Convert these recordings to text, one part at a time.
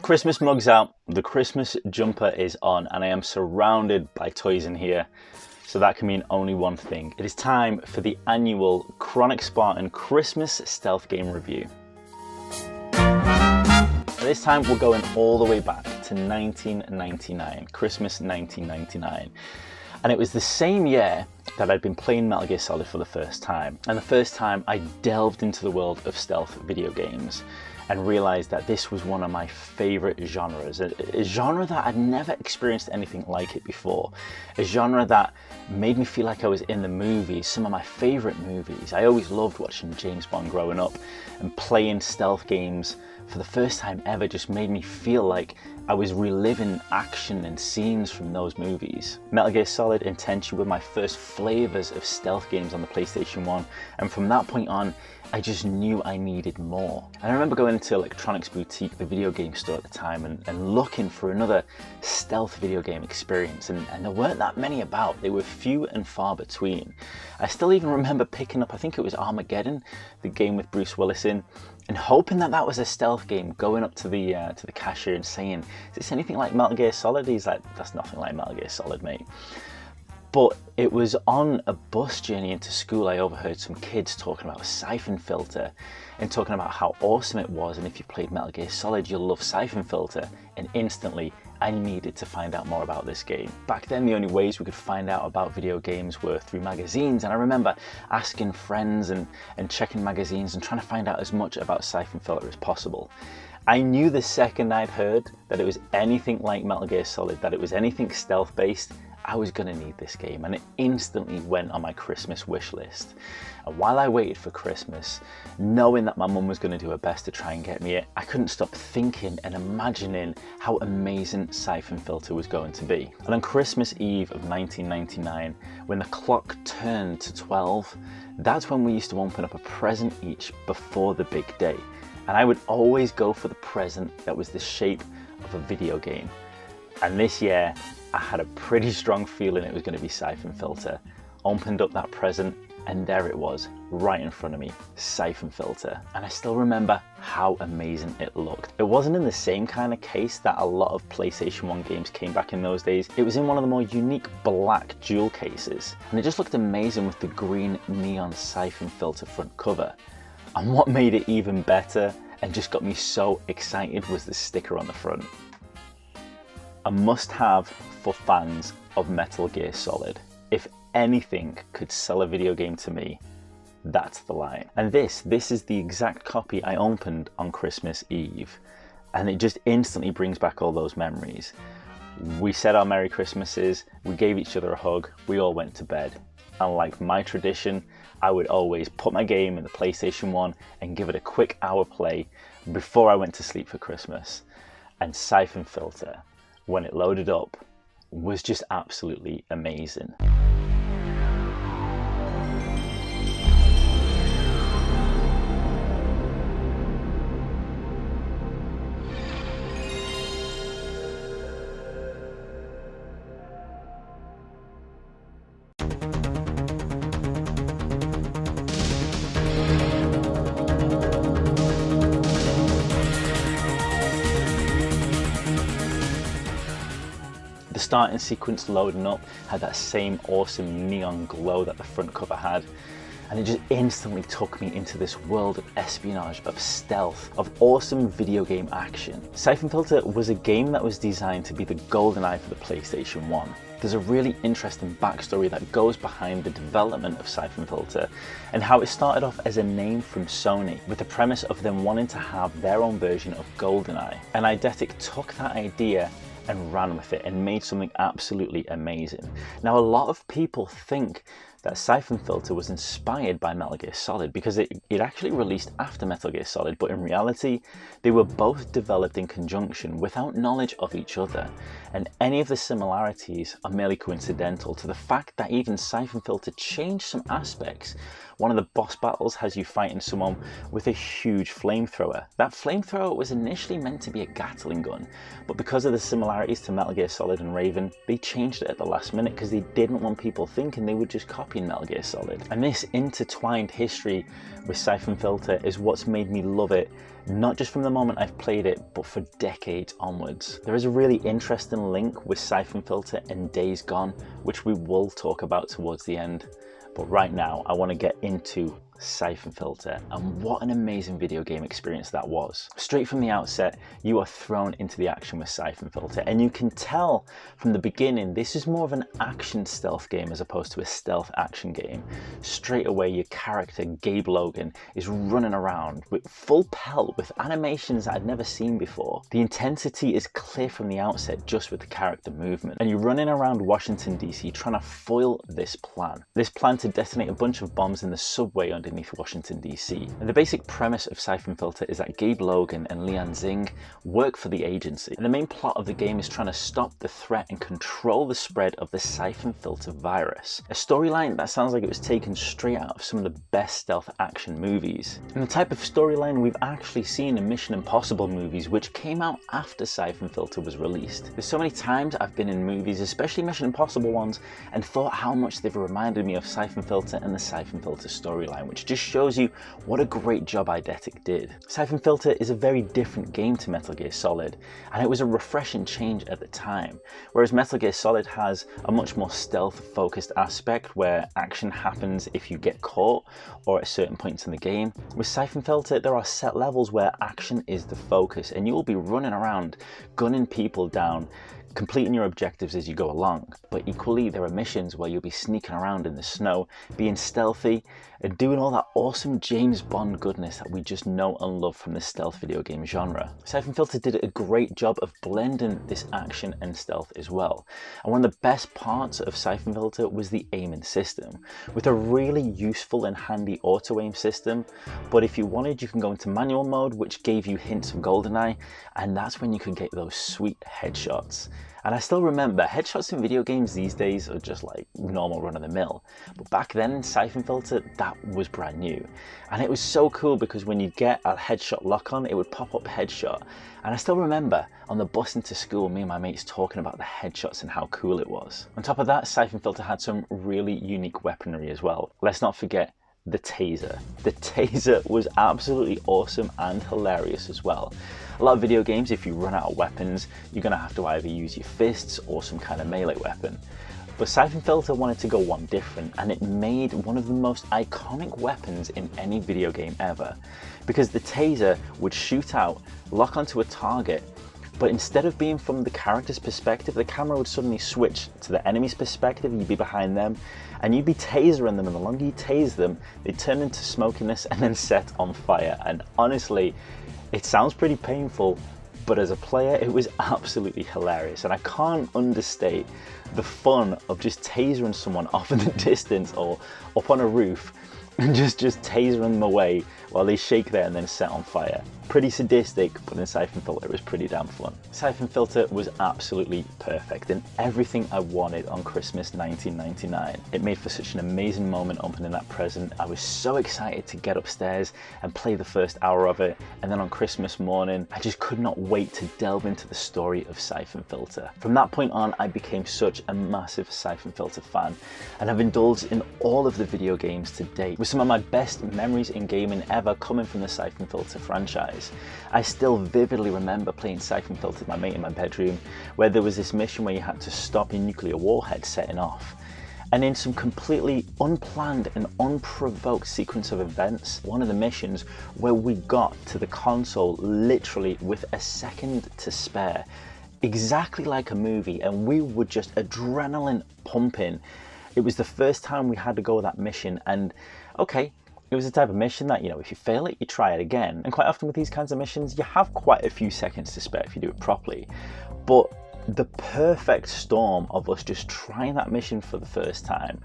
Christmas mug's out, the Christmas jumper is on, and I am surrounded by toys in here. So that can mean only one thing. It is time for the annual Chronik Spartan Christmas stealth game review. This time we're going all the way back to 1999, Christmas 1999. And it was the same year that I'd been playing Metal Gear Solid for the first time. And the first time I delved into the world of stealth video games and realized that this was one of my favorite genres. A genre that I'd never experienced anything like it before. A genre that made me feel like I was in the movies, some of my favorite movies. I always loved watching James Bond growing up, and playing stealth games for the first time ever just made me feel like I was reliving action and scenes from those movies. Metal Gear Solid and Tenchu were my first flavors of stealth games on the PlayStation 1, and from that point on, I just knew I needed more. And I remember going into Electronics Boutique, the video game store at the time, and looking for another stealth video game experience, and there weren't that many about. They were few and far between. I still even remember picking up, I think it was Armageddon, the game with Bruce Willis in, and hoping that that was a stealth game, going up to the cashier and saying, "Is this anything like Metal Gear Solid?" He's like, "That's nothing like Metal Gear Solid, mate." But it was on a bus journey into school I overheard some kids talking about a Syphon filter and talking about how awesome it was, and if you played Metal Gear Solid you'll love Syphon filter, and instantly I needed to find out more about this game. Back then the only ways we could find out about video games were through magazines, and I remember asking friends and checking magazines and trying to find out as much about Syphon filter as possible. I knew the second I'd heard that it was anything like Metal Gear Solid, that it was anything stealth based, I was gonna need this game, and it instantly went on my Christmas wish list. And while I waited for Christmas, knowing that my mum was gonna do her best to try and get me it, I couldn't stop thinking and imagining how amazing Syphon filter was going to be. And on Christmas Eve of 1999, when the clock turned to 12, that's when we used to open up a present each before the big day. And I would always go for the present that was the shape of a video game. And this year, I had a pretty strong feeling it was going to be Syphon filter. Opened up that present, and there it was, right in front of me, Syphon filter. And I still remember how amazing it looked. It wasn't in the same kind of case that a lot of PlayStation 1 games came back in those days. It was in one of the more unique black jewel cases. And it just looked amazing with the green neon Syphon filter front cover. And what made it even better and just got me so excited was the sticker on the front. A must-have for fans of Metal Gear Solid. If anything could sell a video game to me, that's the line. And this is the exact copy I opened on Christmas Eve, and it just instantly brings back all those memories. We said our Merry Christmases, we gave each other a hug, we all went to bed. And like my tradition, I would always put my game in the PlayStation 1 and give it a quick hour play before I went to sleep for Christmas. And Syphon filter, when it loaded up, was just absolutely amazing. The starting sequence loading up had that same awesome neon glow that the front cover had, and it just instantly took me into this world of espionage, of stealth, of awesome video game action. Syphon filter was a game that was designed to be the GoldenEye for the PlayStation 1. There's a really interesting backstory that goes behind the development of Syphon filter and how it started off as a name from Sony with the premise of them wanting to have their own version of GoldenEye. And Eidetic took that idea and ran with it and made something absolutely amazing. Now, a lot of people think that Syphon filter was inspired by Metal Gear Solid because it actually released after Metal Gear Solid, but in reality they were both developed in conjunction without knowledge of each other, and any of the similarities are merely coincidental to the fact that even Syphon filter changed some aspects. One of the boss battles has you fighting someone with a huge flamethrower. That flamethrower was initially meant to be a Gatling gun, but because of the similarities to Metal Gear Solid and Raven, they changed it at the last minute because they didn't want people thinking they would just copy copying Metal Gear Solid. And this intertwined history with Syphon Filter is what's made me love it, not just from the moment I've played it, but for decades onwards. There is a really interesting link with Syphon Filter and Days Gone, which we will talk about towards the end. But right now, I want to get into Syphon Filter and what an amazing video game experience that was. Straight from the outset, you are thrown into the action with Syphon Filter, and you can tell from the beginning this is more of an action stealth game as opposed to a stealth action game. Straight away, your character Gabe Logan is running around with full pelt with animations that I'd never seen before. The intensity is clear from the outset just with the character movement, and you're running around Washington DC trying to foil this plan to detonate a bunch of bombs in the subway underneath Washington DC. And the basic premise of Syphon Filter is that Gabe Logan and Lian Zing work for the agency, and the main plot of the game is trying to stop the threat and control the spread of the Syphon Filter virus. A storyline that sounds like it was taken straight out of some of the best stealth action movies, and the type of storyline we've actually seen in Mission Impossible movies, which came out after Syphon Filter was released. There's so many times I've been in movies, especially Mission Impossible ones, and thought how much they've reminded me of Syphon Filter and the Syphon Filter storyline, which just shows you what a great job Eidetic did. Syphon Filter is a very different game to Metal Gear Solid, and it was a refreshing change at the time. Whereas Metal Gear Solid has a much more stealth-focused aspect where action happens if you get caught or at certain points in the game, with Syphon Filter there are set levels where action is the focus, and you will be running around gunning people down, completing your objectives as you go along. But equally, there are missions where you'll be sneaking around in the snow, being stealthy, and doing all that awesome James Bond goodness that we just know and love from the stealth video game genre. Syphon Filter did a great job of blending this action and stealth as well. And one of the best parts of Syphon Filter was the aiming system, with a really useful and handy auto-aim system. But if you wanted, you can go into manual mode, which gave you hints of GoldenEye, and that's when you could get those sweet headshots. And I still remember, headshots in video games these days are just like normal run-of-the-mill. But back then in Syphon Filter, that was brand new. And it was so cool because when you'd get a headshot lock-on, it would pop up headshot. And I still remember on the bus into school, me and my mates talking about the headshots and how cool it was. On top of that, Syphon Filter had some really unique weaponry as well. Let's not forget the taser. The taser was absolutely awesome and hilarious as well. A lot of video games, if you run out of weapons, you're going to have to either use your fists or some kind of melee weapon. But Syphon Filter wanted to go one different, and it made one of the most iconic weapons in any video game ever. Because the taser would shoot out, lock onto a target, but instead of being from the character's perspective, the camera would suddenly switch to the enemy's perspective. You'd be behind them, and you'd be tasering them, and the longer you tase them, they turn into smokiness and then set on fire. And honestly, it sounds pretty painful, but as a player, it was absolutely hilarious. And I can't understate the fun of just tasering someone off in the distance or up on a roof and just tasering them away while they shake there and then set on fire. Pretty sadistic, but in Syphon Filter it was pretty damn fun. Syphon Filter was absolutely perfect and everything I wanted on Christmas 1999. It made for such an amazing moment opening that present. I was so excited to get upstairs and play the first hour of it, and then on Christmas morning I just could not wait to delve into the story of Syphon Filter. From that point on, I became such a massive Syphon Filter fan and have indulged in all of the video games to date, with some of my best memories in gaming ever coming from the Syphon Filter franchise. I still vividly remember playing Syphon Filter with my mate in my bedroom, where there was this mission where you had to stop a nuclear warhead setting off. And in some completely unplanned and unprovoked sequence of events, one of the missions where we got to the console literally with a second to spare, exactly like a movie, and we were just adrenaline pumping. It was the first time we had to go that mission, and okay, it was the type of mission that, you know, if you fail it, you try it again. And quite often with these kinds of missions, you have quite a few seconds to spare if you do it properly. But the perfect storm of us just trying that mission for the first time,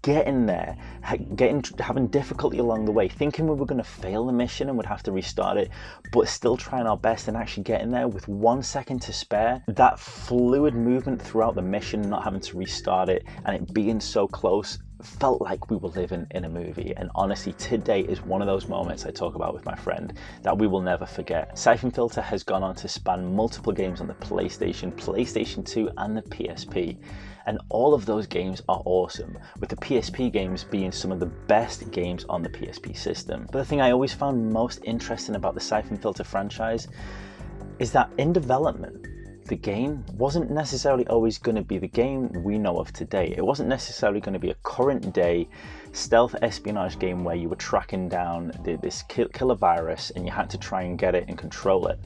getting there, having difficulty along the way, thinking we were going to fail the mission and would have to restart it, but still trying our best and actually getting there with 1 second to spare. That fluid movement throughout the mission, not having to restart it, and it being so close, felt like we were living in a movie. And honestly, today is one of those moments I talk about with my friend that we will never forget. Syphon Filter has gone on to span multiple games on the PlayStation, PlayStation 2 and the PSP. And all of those games are awesome, with the PSP games being some of the best games on the PSP system. But the thing I always found most interesting about the Syphon Filter franchise is that in development, the game wasn't necessarily always going to be the game we know of today. It wasn't necessarily going to be a current day stealth espionage game where you were tracking down this killer virus and you had to try and get it and control it.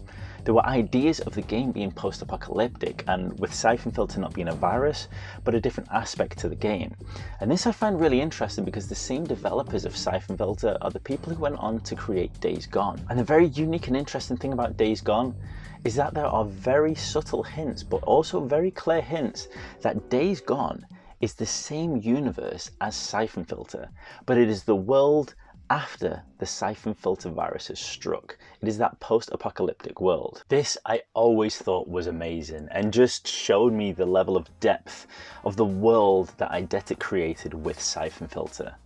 There were ideas of the game being post-apocalyptic, and with Syphon Filter not being a virus, but a different aspect to the game. And this I find really interesting because the same developers of Syphon Filter are the people who went on to create Days Gone. And the very unique and interesting thing about Days Gone is that there are very subtle hints, but also very clear hints that Days Gone is the same universe as Syphon Filter, but it is the world after the Syphon Filter virus has struck. It is that post-apocalyptic world. This I always thought was amazing and just showed me the level of depth of the world that Eidetic created with Syphon Filter.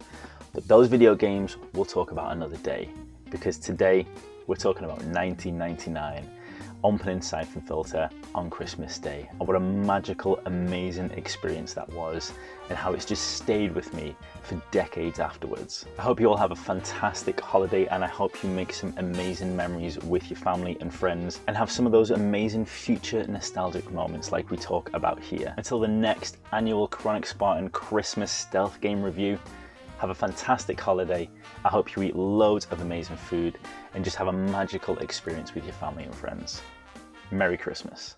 But those video games we'll talk about another day, because today we're talking about 1999. Opening Syphon Filter on Christmas Day, and what a magical, amazing experience that was, and how it's just stayed with me for decades afterwards. I hope you all have a fantastic holiday, and I hope you make some amazing memories with your family and friends, and have some of those amazing future nostalgic moments like we talk about here. Until the next annual Chronik Spartan Christmas stealth game review, have a fantastic holiday. I hope you eat loads of amazing food and just have a magical experience with your family and friends. Merry Christmas.